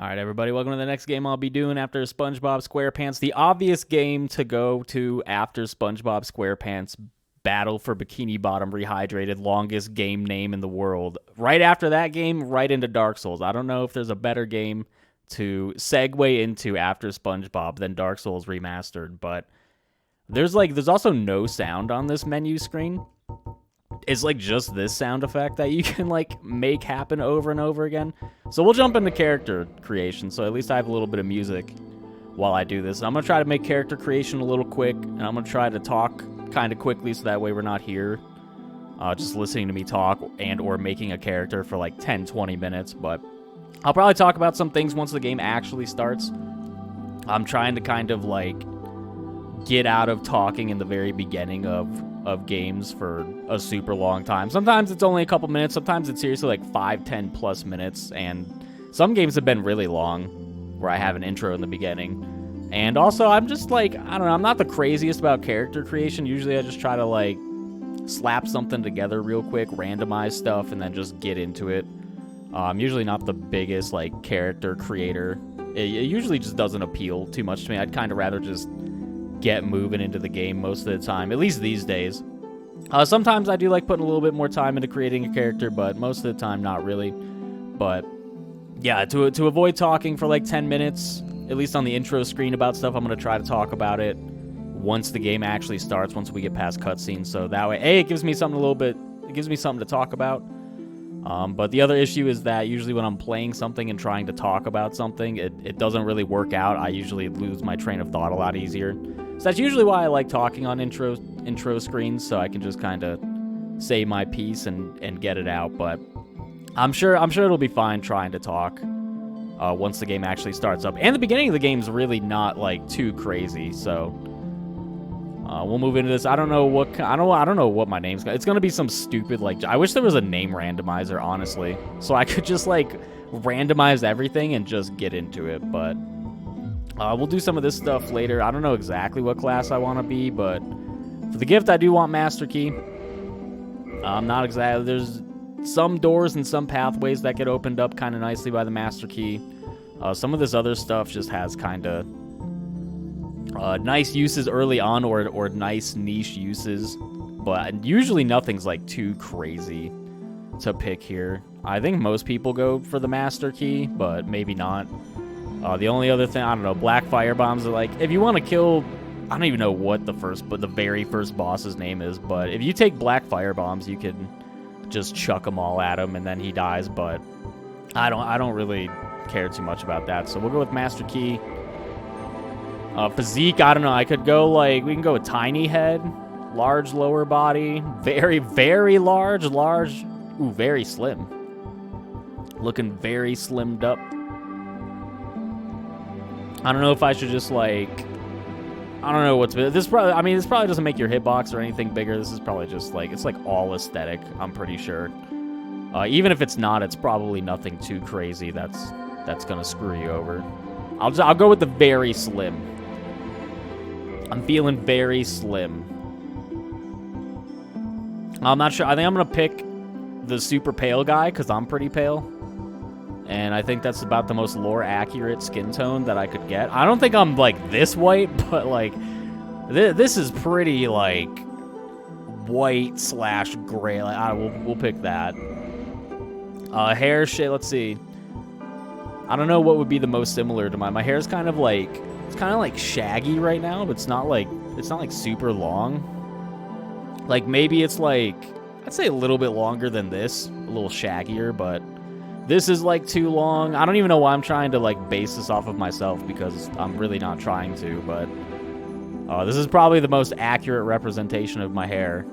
All right, everybody, welcome to the next game I'll be doing after SpongeBob SquarePants. The obvious game to go to after SpongeBob SquarePants Battle for Bikini Bottom Rehydrated, longest game name in the world. Right after that game, right into Dark Souls. I don't know if there's a better game to segue into after SpongeBob than Dark Souls Remastered, but there's also no sound on this menu screen. It's like just this sound effect that you can like make happen over and over again. So we'll jump into character creation. So at least I have a little bit of music while I do this. I'm going to try to make character creation a little quick, and I'm going to try to talk kind of quickly so that way we're not here just listening to me talk and or making a character for like 10-20 minutes. But I'll probably talk about some things once the game actually starts. I'm trying to kind of like get out of talking in the very beginning of games for a super long time. Sometimes it's only a couple minutes. Sometimes it's seriously like 5-10 plus minutes. And some games have been really long where I have an intro in the beginning. And also, I'm just like, I don't know, I'm not the craziest about character creation. Usually I just try to like slap something together real quick, randomize stuff, and then just get into it. I'm usually not the biggest like character creator. It usually just doesn't appeal too much to me. I'd kind of rather just get moving into the game most of the time, at least these days. Sometimes I do like putting a little bit more time into creating a character, but most of the time not really. But yeah, to avoid talking for like 10 minutes, at least on the intro screen about stuff, I'm going to try to talk about it once the game actually starts, once we get past cutscenes. So that way, it gives me something to talk about. But the other issue is that usually when I'm playing something and trying to talk about something, it doesn't really work out. I usually lose my train of thought a lot easier. So that's usually why I like talking on intro screens, so I can just kind of say my piece and get it out. But I'm sure it'll be fine trying to talk once the game actually starts up. And the beginning of the game's really not like too crazy, so we'll move into this. I don't know what my name's gonna. It's gonna be some stupid like. I wish there was a name randomizer, honestly, so I could just like randomize everything and just get into it. But we'll do some of this stuff later. I don't know exactly what class I want to be, but for the gift, I do want Master Key. Not exactly. There's some doors and some pathways that get opened up kind of nicely by the Master Key. Some of this other stuff just has kind of nice uses early on or nice niche uses, but usually nothing's like too crazy to pick here. I think most people go for the Master Key, but maybe not. The only other thing, I don't know, black fire bombs are like, if you want to kill, I don't even know what the very first boss's name is, but if you take black fire bombs, you can just chuck them all at him and then he dies, but I don't really care too much about that, so we'll go with Master Key. Physique, I don't know, I could go like, we can go with tiny head, large lower body, very, very large, ooh, very slim. Looking very slimmed up. I don't know if I should just like, I don't know what's this probably. I mean, this probably doesn't make your hitbox or anything bigger. This is probably just like, it's like all aesthetic. I'm pretty sure. Even if it's not, it's probably nothing too crazy. That's gonna screw you over. I'll go with the very slim. I'm feeling very slim. I'm not sure. I think I'm gonna pick the super pale guy because I'm pretty pale. And I think that's about the most lore-accurate skin tone that I could get. I don't think I'm, like, this white, but, like, this is pretty, like, white/gray. Like, we'll pick that. Hair shit, let's see. I don't know what would be the most similar to mine. My hair's kind of, like, it's kind of, like, shaggy right now, but it's not, like, super long. Like, maybe it's, like, I'd say a little bit longer than this. A little shaggier, but this is like too long. I don't even know why I'm trying to like base this off of myself because I'm really not trying to, but this is probably the most accurate representation of my hair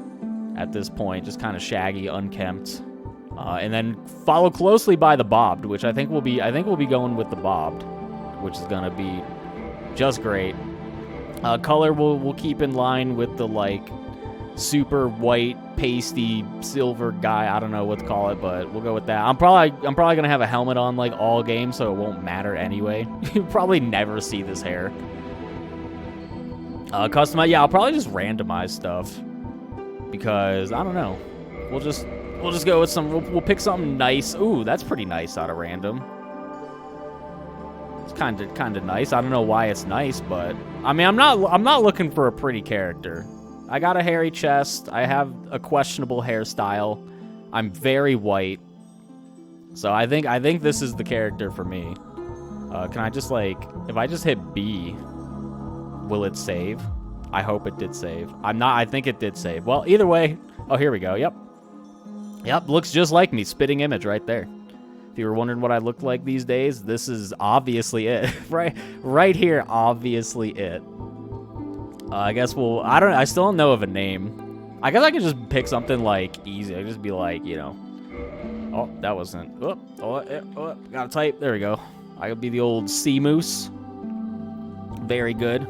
at this point. Just kind of shaggy, unkempt. And then followed closely by the bobbed, which I think we'll be going with the bobbed, which is gonna be just great. Color we'll keep in line with the like super white, pasty, silver guy. I don't know what to call it, but we'll go with that. I'm probably gonna have a helmet on like all game, so it won't matter anyway. You'll probably never see this hair. Customize, yeah, I'll probably just randomize stuff because I don't know. We'll just go with some. We'll pick something nice. Ooh, that's pretty nice out of random. It's kind of nice. I don't know why it's nice, but I mean, I'm not looking for a pretty character. I got a hairy chest. I have a questionable hairstyle. I'm very white. So I think this is the character for me. Can I just like, if I just hit B, will it save? I hope it did save. I think it did save. Well, either way. Oh, here we go. Yep, looks just like me. Spitting image right there. If you were wondering what I look like these days, this is obviously it. right here, obviously it. I guess I still don't know of a name. I guess I could just pick something like easy. I could just be like, you know. Oh, that wasn't. Gotta type. There we go. I could be the old sea moose. Very good.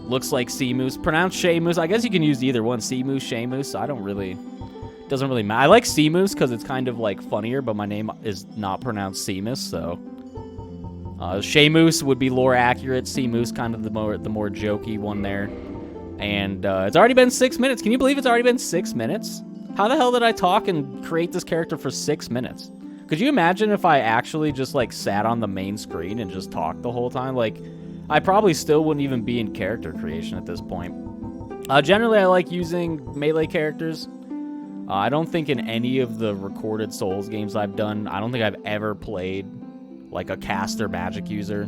Looks like sea moose. Pronounced Shay moose. I guess you can use either one. Sea moose, Shay moose. Doesn't really matter. I like sea moose because it's kind of like funnier, but my name is not pronounced Seamus, so. Shay moose would be lore accurate. Sea moose kind of the more jokey one there. And it's already been 6 minutes. Can you believe it's already been 6 minutes? How the hell did I talk and create this character for 6 minutes? Could you imagine if I actually just like sat on the main screen and just talked the whole time? Like, I probably still wouldn't even be in character creation at this point. Generally, I like using melee characters. I don't think in any of the recorded Souls games I've done, I don't think I've ever played like a caster magic user.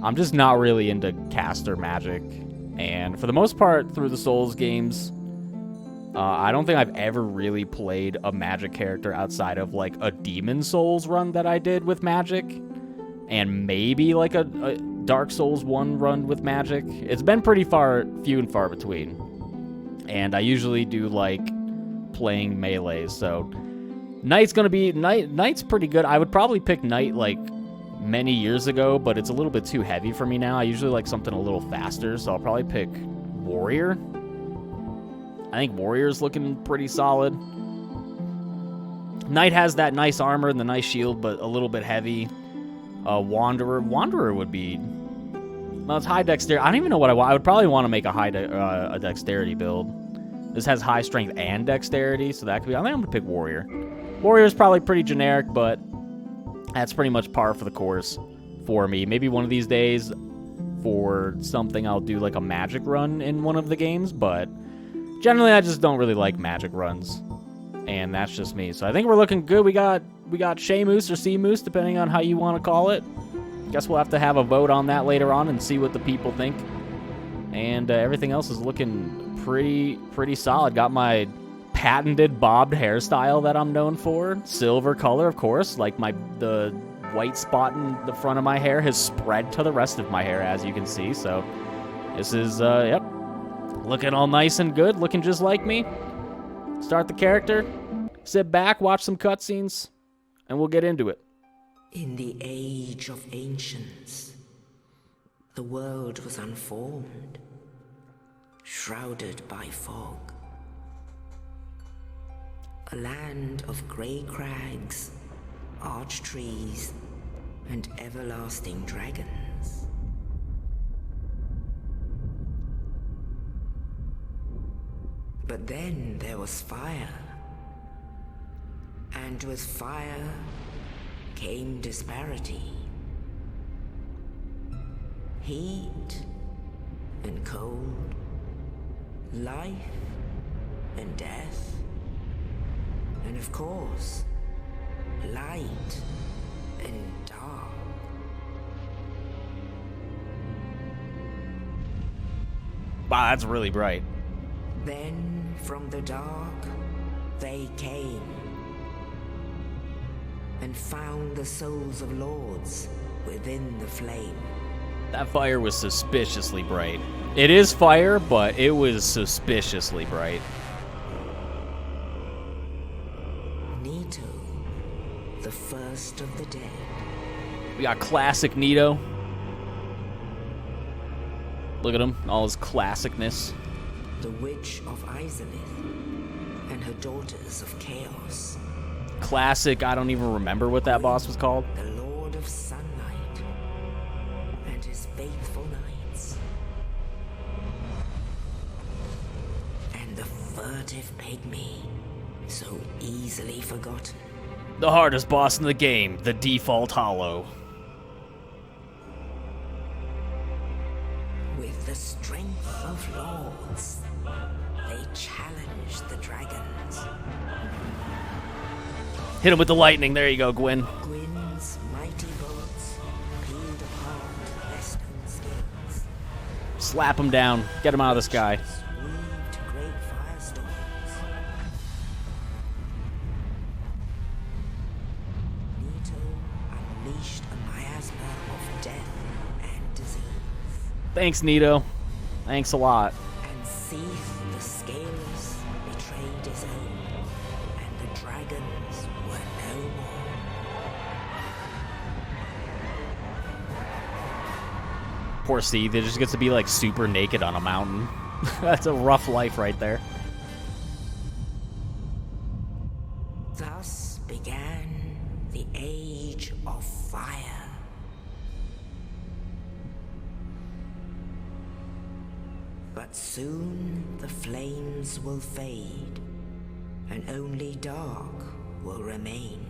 I'm just not really into caster magic. And for the most part, through the Souls games, I don't think I've ever really played a magic character outside of like a Demon Souls run that I did with magic. And maybe like a Dark Souls 1 run with magic. It's been pretty few and far between. And I usually do like playing melees. So Knight's pretty good. I would probably pick Knight like many years ago, but it's a little bit too heavy for me now. I usually like something a little faster, so I'll probably pick Warrior. I think Warrior's looking pretty solid. Knight has that nice armor and the nice shield, but a little bit heavy. Wanderer would be... Well, it's high dexterity. I don't even know what I want. I would probably want to make a high dexterity build. This has high strength and dexterity, so that could be... I think I'm going to pick Warrior. Warrior's probably pretty generic, but that's pretty much par for the course for me. Maybe one of these days for something I'll do like a magic run in one of the games, but generally I just don't really like magic runs. And that's just me. So I think we're looking good. We got Shay Moose or Sea Moose, depending on how you want to call it. Guess we'll have to have a vote on that later on and see what the people think. And everything else is looking pretty solid. Got my patented bobbed hairstyle that I'm known for. Silver color, of course. Like the white spot in the front of my hair has spread to the rest of my hair, as you can see. So this is, yep, looking all nice and good. Looking just like me. Start the character, sit back, watch some cutscenes, and we'll get into it. In the age of ancients, the world was unformed, shrouded by fog. A land of grey crags, arch trees, and everlasting dragons. But then there was fire, and with fire came disparity. Heat and cold, life and death, and of course, light and dark. Wow, that's really bright. Then, from the dark, they came and found the souls of lords within the flame. That fire was suspiciously bright. It is fire, but it was suspiciously bright. Nito, the first of the dead. We got classic Nito. Look at him, all his classicness. The Witch of Izalith and her daughters of Chaos. Classic, I don't even remember what that boss was called. The Lord of Sunlight and his faithful knights. And the furtive pygmy, so easily forgotten. The hardest boss in the game, the default hollow. the strength of lords, they challenge the dragons. Hit him with the lightning. There you go, Gwyn. Gwyn's mighty bullets peeled apart their stone skills. Slap him down. Get him out of the sky. Weaved great firestorms. Nito unleashed a miasma of death and disease. Thanks, Nito. Thanks a lot. And Seath the Scaleless betrayed his own, and the dragons were no more. Poor Steve. He just gets to be like super naked on a mountain. That's a rough life right there. Thus began the Age of Fire. But soon the flames will fade, and only dark will remain.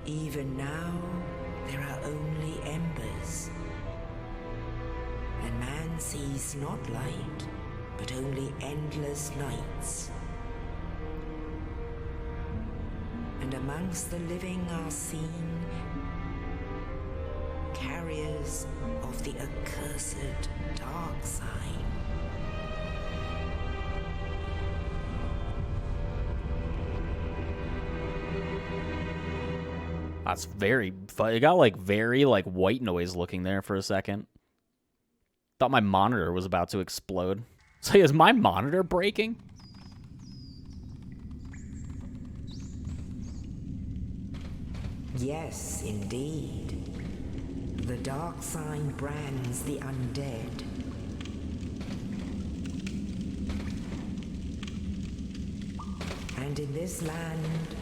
Even now, there are only embers, and man sees not light, but only endless nights. And amongst the living are seen carriers of the accursed dark sign. That's very fun. It got like very like white noise looking there for a second. Thought my monitor was about to explode. So is my monitor breaking? Yes, indeed. The dark sign brands the undead. And in this land,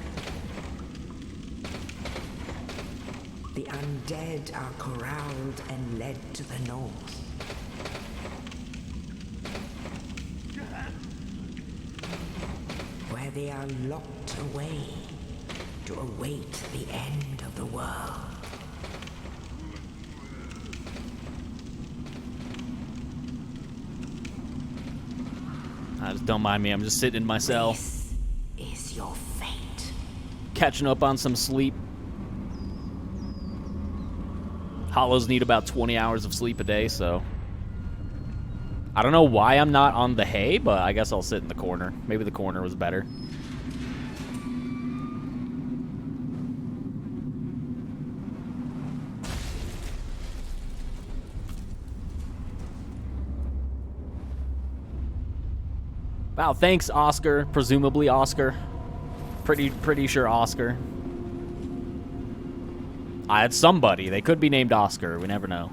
the undead are corralled and led to the north. Where they are locked away to await the end of the world. Just don't mind me. I'm just sitting in my cell. This is your fate. Catching up on some sleep. Hollows need about 20 hours of sleep a day, so... I don't know why I'm not on the hay, but I guess I'll sit in the corner. Maybe the corner was better. Wow, thanks, Oscar. Presumably Oscar. Pretty sure Oscar. It's somebody. They could be named Oscar. We never know.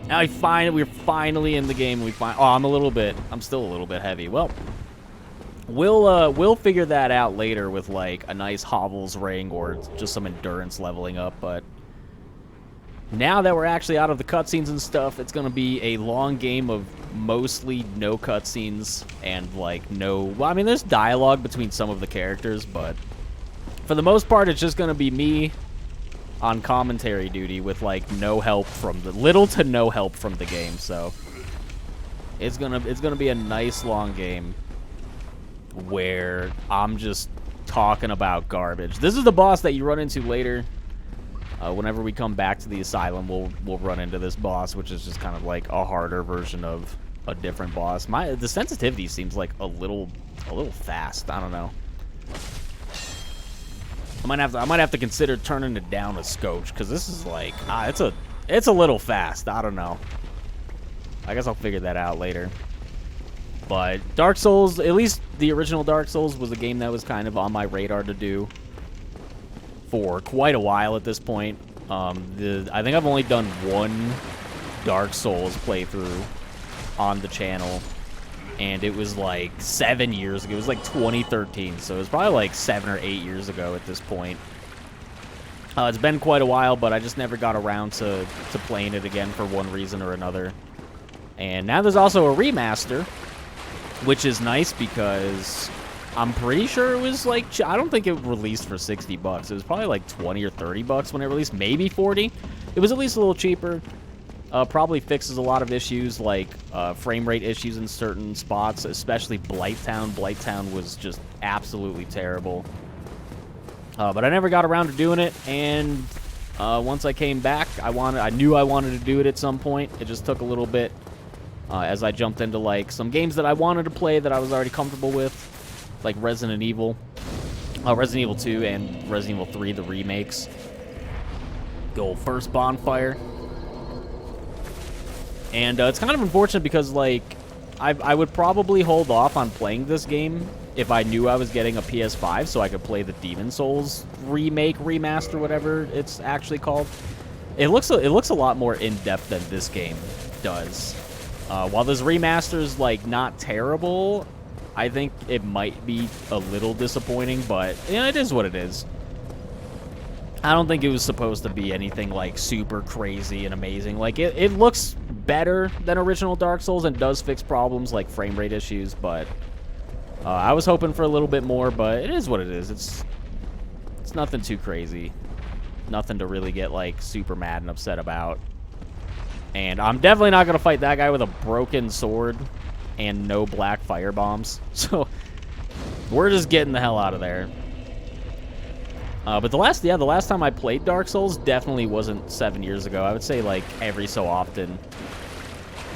Now we're finally in the game. I'm still a little bit heavy. Well, we'll figure that out later with like a nice Hovels ring or just some endurance leveling up. But now that we're actually out of the cutscenes and stuff, it's gonna be a long game of mostly no cutscenes and like no. Well, I mean, there's dialogue between some of the characters, but for the most part, it's just gonna be me on commentary duty with like no help from little to no help from the game. So it's gonna be a nice long game where I'm just talking about garbage. This is the boss that you run into later. Whenever we come back to the asylum, we'll run into this boss, which is just kind of like a harder version of a different boss. The sensitivity seems like a little fast. I don't know. I might have to consider turning it down a scotch, because this is like it's a little fast. I don't know. I guess I'll figure that out later. But Dark Souls, at least the original Dark Souls, was a game that was kind of on my radar to do for quite a while at this point. I think I've only done one Dark Souls playthrough on the channel, and it was like 7 years ago. It was like 2013, so it was probably like 7 or 8 years ago at this point. It's been quite a while, but I just never got around to playing it again for one reason or another. And now there's also a remaster, which is nice because I'm pretty sure it was like, I don't think it released for $60. It was probably like 20 or $30 when it released, maybe 40. It was at least a little cheaper. Probably fixes a lot of issues like frame rate issues in certain spots, especially Blighttown. Blighttown was just absolutely terrible. But I never got around to doing it, and once I came back, I knew I wanted to do it at some point. It just took a little bit as I jumped into like some games that I wanted to play that I was already comfortable with, like Resident Evil 2 and Resident Evil 3, the remakes. The old first Bonfire. And it's kind of unfortunate because, like, I would probably hold off on playing this game if I knew I was getting a PS5 so I could play the Demon Souls remake, remaster, whatever it's actually called. It looks a lot more in-depth than this game does. While this remaster's, like, not terrible, I think it might be a little disappointing, but yeah, it is what it is. I don't think it was supposed to be anything, like, super crazy and amazing. Like, it looks better than original Dark Souls and does fix problems like frame rate issues, but I was hoping for a little bit more, but it is what it is. It's nothing too crazy. Nothing to really get, like, super mad and upset about. And I'm definitely not going to fight that guy with a broken sword and no black fire bombs. So we're just getting the hell out of there. But the last time I played Dark Souls definitely wasn't 7 years ago. I would say, like, every so often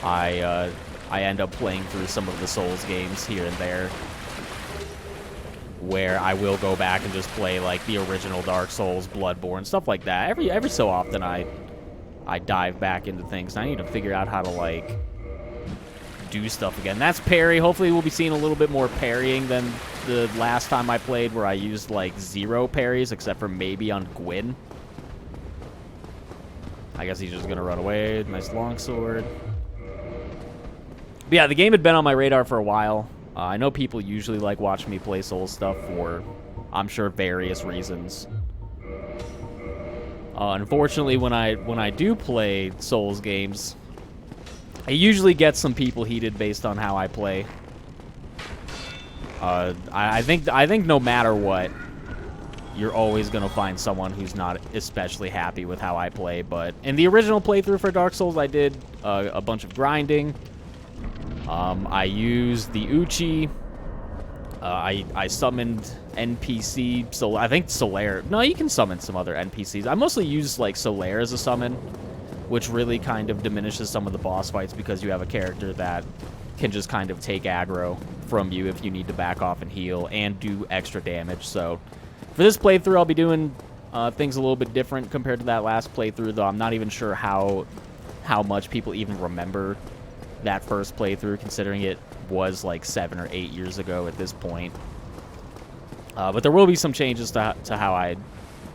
I end up playing through some of the Souls games here and there, where I will go back and just play, like, the original Dark Souls, Bloodborne, stuff like that. Every so often I dive back into things. And I need to figure out how to, like, do stuff again. That's parry. Hopefully we'll be seeing a little bit more parrying than the last time I played, where I used, like, 0 parries, except for maybe on Gwyn. I guess he's just gonna run away. Nice longsword. But yeah, the game had been on my radar for a while. I know people usually like watching me play Souls stuff for, I'm sure, various reasons. Unfortunately, when I do play Souls games, I usually get some people heated based on how I play. I think no matter what, you're always gonna find someone who's not especially happy with how I play. But in the original playthrough for Dark Souls, I did a bunch of grinding. I used the Uchi. I summoned NPC, so I think Solaire. No, you can summon some other NPCs. I mostly use, like, Solaire as a summon, which really kind of diminishes some of the boss fights because you have a character that can just kind of take aggro from you if you need to back off and heal and do extra damage. So for this playthrough, I'll be doing things a little bit different compared to that last playthrough, though I'm not even sure how much people even remember that first playthrough, considering it was like 7 or 8 years ago at this point. But there will be some changes to how I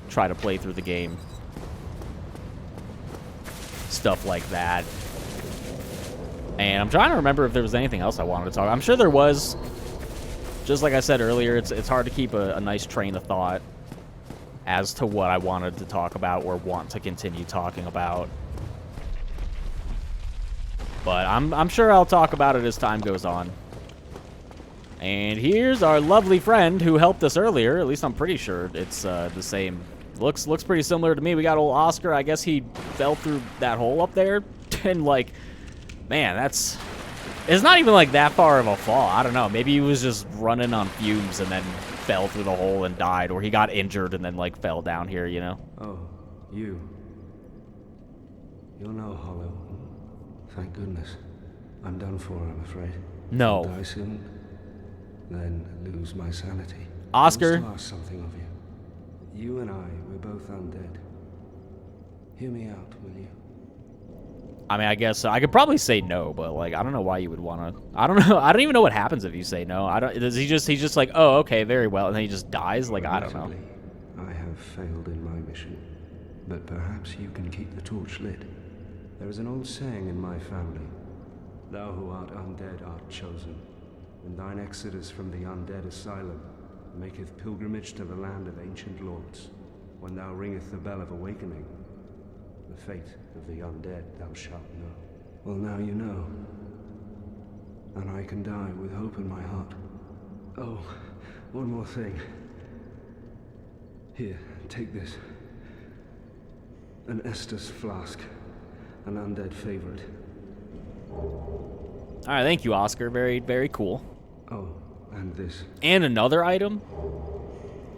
try to play through the game. Stuff like that. And I'm trying to remember if there was anything else I wanted to talk about. I'm sure there was. Just like I said earlier, it's hard to keep a nice train of thought as to what I wanted to talk about or want to continue talking about. But I'm sure I'll talk about it as time goes on. And here's our lovely friend who helped us earlier. At least I'm pretty sure it's the same. Looks pretty similar to me. We got old Oscar. I guess he fell through that hole up there. And, like, man, it's not even, like, that far of a fall. I don't know. Maybe he was just running on fumes and then fell through the hole and died. Or he got injured and then, like, fell down here, you know? Oh, you. You're no hollow. Thank goodness. I'm done for, I'm afraid. No. I'll die soon, then lose my sanity. Oscar? I must ask something of you. You and I, we're both undead. Hear me out, will you? I mean, I guess I could probably say no, but, like, I don't know why you would want to. I don't know. I don't even know what happens if you say no. He's just like, oh, okay, very well, and then he just dies. Like, I don't know. I have failed in my mission, but perhaps you can keep the torch lit. There is an old saying in my family: "Thou who art undead art chosen, and thine exodus from the undead asylum maketh pilgrimage to the land of ancient lords. When thou ringeth the bell of awakening, the fate of the undead thou shalt know." Well, now you know. And I can die with hope in my heart. Oh, one more thing. Here, take this. An Estus flask. An undead favorite. Alright, thank you, Oscar. Very, very cool. Oh, and this. And another item?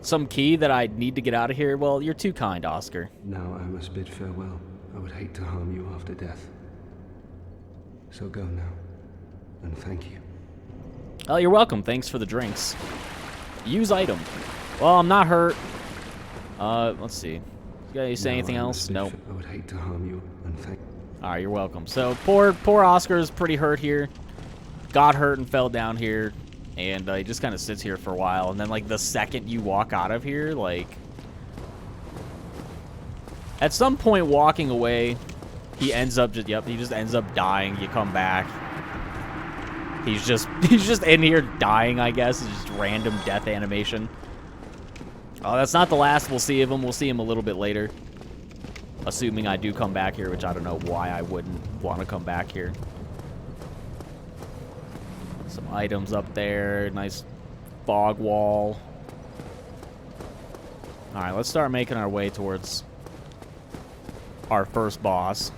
Some key that I need to get out of here? Well, you're too kind, Oscar. Now I must bid farewell. I would hate to harm you after death. So go now. And thank you. Oh, you're welcome. Thanks for the drinks. Use item. Well, I'm not hurt. Let's see. You say anything else? Nope. I would hate to harm you, and thank. All right, you're welcome. So poor Oscar's pretty hurt here. Got hurt and fell down here, and he just kind of sits here for a while. And then, like, the second you walk out of here, like, at some point walking away, he ends up just he just ends up dying. You come back. He's just in here dying, I guess. It's just random death animation. Oh, that's not the last we'll see of him. We'll see him a little bit later. Assuming I do come back here, which I don't know why I wouldn't want to come back here. Some items up there. Nice fog wall. Alright, let's start making our way towards our first boss.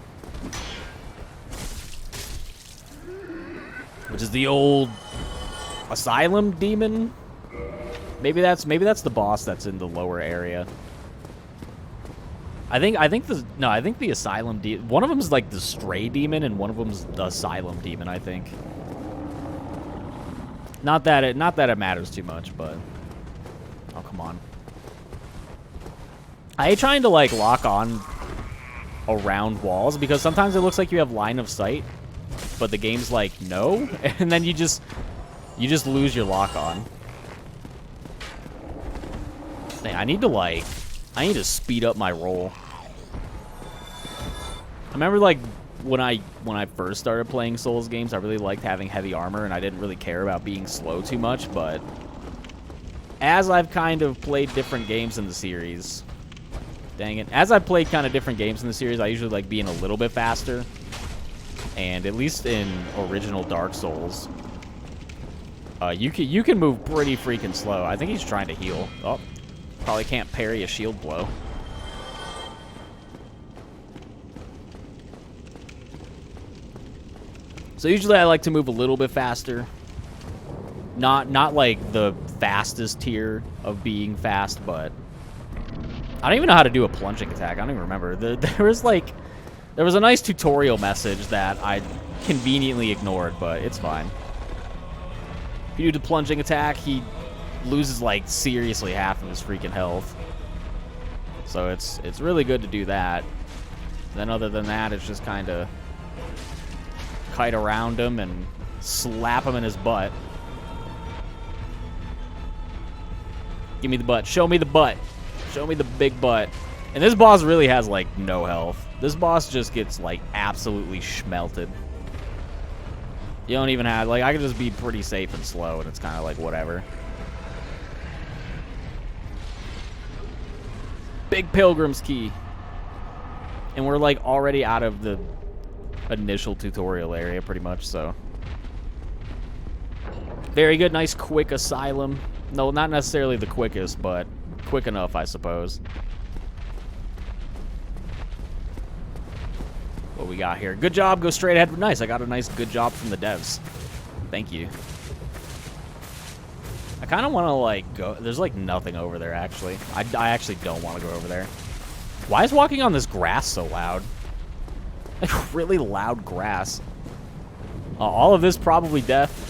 Which is the old asylum demon. Maybe that's the boss that's in the lower area. I think the asylum demon. One of them is like the stray demon, and one of them's the asylum demon. I think. Not that it matters too much, but oh come on. I hate trying to like lock on around walls because sometimes it looks like you have line of sight, but the game's like no, and then you just lose your lock on. Dang, I need to speed up my roll. I remember like when I first started playing Souls games, I really liked having heavy armor and I didn't really care about being slow too much, but as I've kind of played different games in the series, dang it, as I've played kind of different games in the series, I usually like being a little bit faster. And at least in original Dark Souls, you can move pretty freaking slow. I think he's trying to heal. Oh. Probably can't parry a shield blow. So usually I like to move a little bit faster. Not like the fastest tier of being fast, but I don't even know how to do a plunging attack. I don't even remember. There was a nice tutorial message that I conveniently ignored, but it's fine. If you do the plunging attack, he loses like seriously half of his freaking health. So it's really good to do that. Then other than that, it's just kind of kite around him and slap him in his butt. Give me the butt. Show me the butt. Show me the big butt. And this boss really has like no health. This boss just gets like absolutely schmelted. You don't even have like I can just be pretty safe and slow and it's kind of like whatever. Big Pilgrim's Key. And we're like already out of the initial tutorial area pretty much, so. Very good, nice quick asylum. No, not necessarily the quickest, but quick enough, I suppose. What we got here? Good job, go straight ahead. Nice, I got a nice good job from the devs. Thank you. I kind of want to, like, go... There's, like, nothing over there, actually. I actually don't want to go over there. Why is walking on this grass so loud? Like, really loud grass. All of this probably death.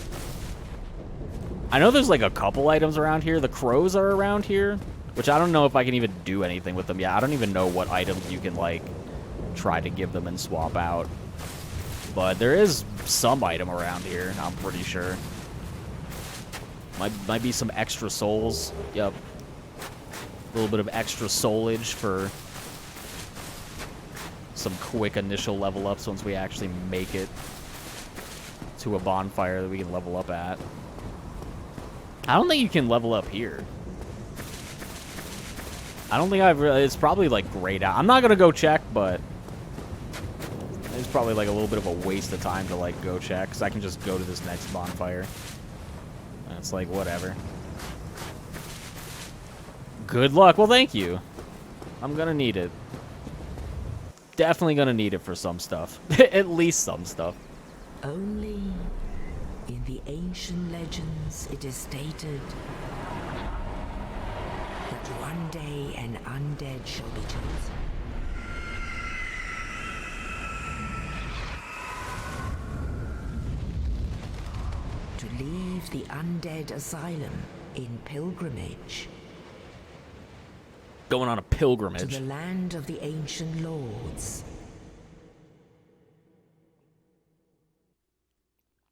I know there's, like, a couple items around here. The crows are around here, which I don't know if I can even do anything with them yet. I don't even know what items you can, like, try to give them and swap out. But there is some item around here, I'm pretty sure. Might be some extra souls. Yep. A little bit of extra soulage for some quick initial level ups once we actually make it to a bonfire that we can level up at. I don't think you can level up here. I don't think I've really... It's probably, like, grayed out. I'm not going to go check, but it's probably, like, a little bit of a waste of time to, like, go check, because I can just go to this next bonfire. And it's like, whatever. Good luck. Well, thank you. I'm gonna need it. Definitely gonna need it for some stuff. At least some stuff. Only in the ancient legends it is stated that one day an undead shall be chosen. To leave the undead asylum in pilgrimage Going on a to pilgrimage. the land of the ancient lords.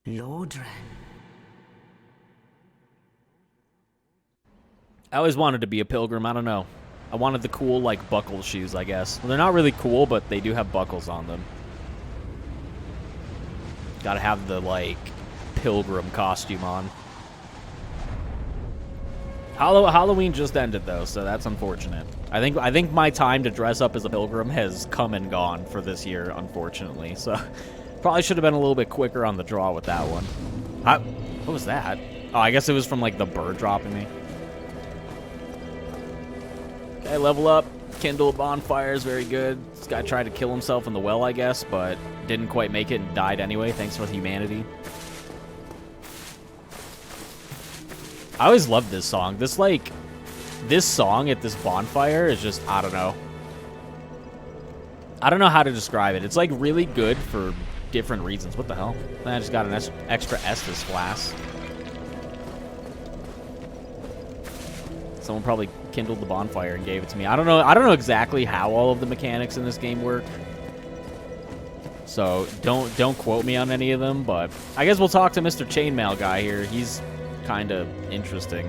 Lordran. I always wanted to be a pilgrim. I don't know. I wanted the cool, like, buckle shoes, I guess. Well, they're not really cool, but they do have buckles on them. Gotta have the, like, pilgrim costume on. Halloween just ended, though, so that's unfortunate. I think my time to dress up as a pilgrim has come and gone for this year, unfortunately. So probably should have been a little bit quicker on the draw with that one. What was that? Oh, I guess it was from, like, the bird dropping me. Okay, level up. Kindle bonfires, very good. This guy tried to kill himself in the well, I guess, but didn't quite make it and died anyway. Thanks for humanity. I always loved this song. This song at this bonfire is just, I don't know. I don't know how to describe it. It's, like, really good for different reasons. What the hell? I just got an extra Estus flask. Someone probably kindled the bonfire and gave it to me. I don't know exactly how all of the mechanics in this game work. So don't quote me on any of them, but I guess we'll talk to Mr. Chainmail guy here. He's kind of interesting.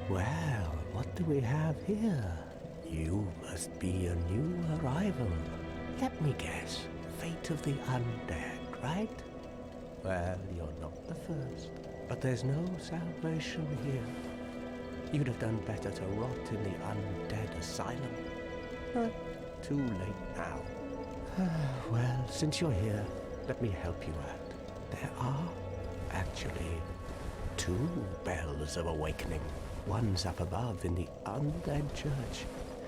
Well, what do we have here? You must be a new arrival. Let me guess. Fate of the undead, right? Well, you're not the first. But there's no salvation here. You'd have done better to rot in the undead asylum. But too late now. Well, since you're here, let me help you out. There are actually 2 bells of awakening. One's up above in the undead church.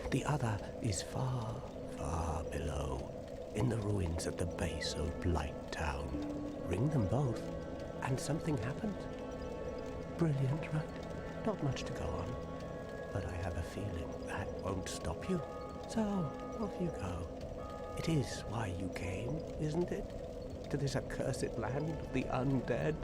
The other is far, far below, in the ruins at the base of Blight Town. Ring them both, and something happens. Brilliant, right? Not much to go on, but I have a feeling that won't stop you. So, off you go. It is why you came, isn't it? To this accursed land of the undead?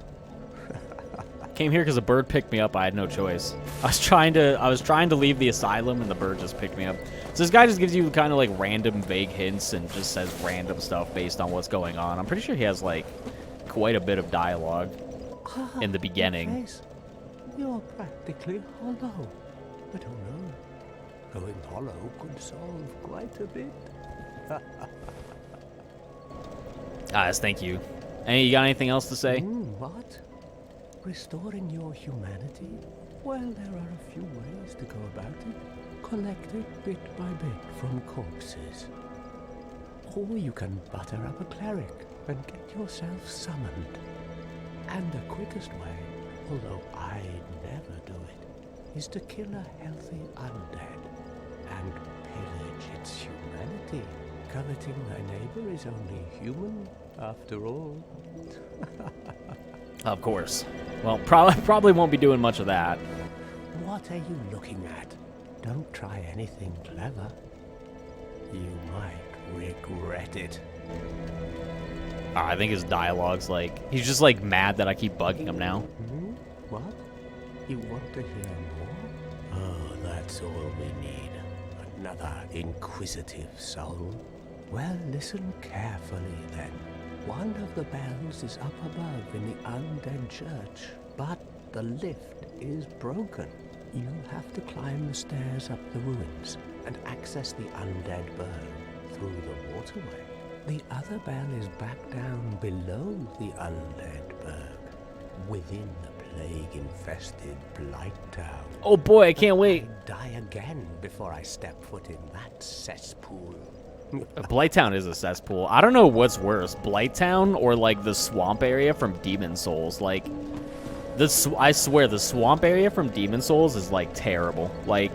Came here because a bird picked me up. I had no choice. I was trying to leave the asylum, and the bird just picked me up. So this guy just gives you kind of like random vague hints and just says random stuff based on what's going on. I'm pretty sure he has like quite a bit of dialogue in the beginning. You're practically hollow. But who knows? Going hollow could solve quite a bit. Yes, thank you. Hey, you got anything else to say? What? Restoring your humanity? Well, there are a few ways to go about it. Collect it bit by bit from corpses. Or you can butter up a cleric and get yourself summoned. And the quickest way, although I'd never do it, is to kill a healthy undead and pillage its humanity. Coveting thy neighbor is only human, after all. Of course. Well, probably won't be doing much of that. What are you looking at? Don't try anything clever. You might regret it. I think his dialogue's like... He's just like mad that I keep bugging him now. What? You want to hear more? Oh, that's all we need. Another inquisitive soul. Well, listen carefully then. One of the bells is up above in the undead church, but the lift is broken. You'll have to climb the stairs up the ruins and access the undead burg through the waterway. The other bell is back down below the undead burg, within the plague-infested Blight Town. Oh boy, I can't wait. I'd die again before I step foot in that cesspool. Blighttown is a cesspool. I don't know what's worse, Blighttown or like the swamp area from Demon Souls. Like, I swear, the swamp area from Demon Souls is, like, terrible. Like,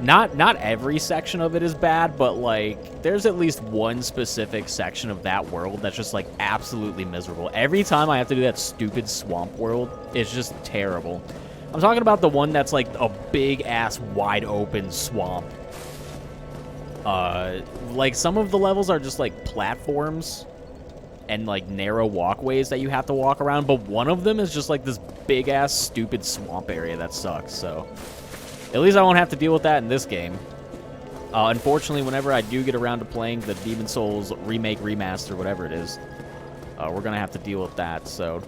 not every section of it is bad, but, like, there's at least one specific section of that world that's just, like, absolutely miserable. Every time I have to do that stupid swamp world, it's just terrible. I'm talking about the one that's, like, a big-ass, wide-open swamp. Like, some of the levels are just, like, platforms and, like, narrow walkways that you have to walk around, but one of them is just, like, this big-ass, stupid swamp area that sucks, so... At least I won't have to deal with that in this game. Unfortunately, whenever I do get around to playing the Demon Souls remake, remaster, whatever it is, we're going to have to deal with that. So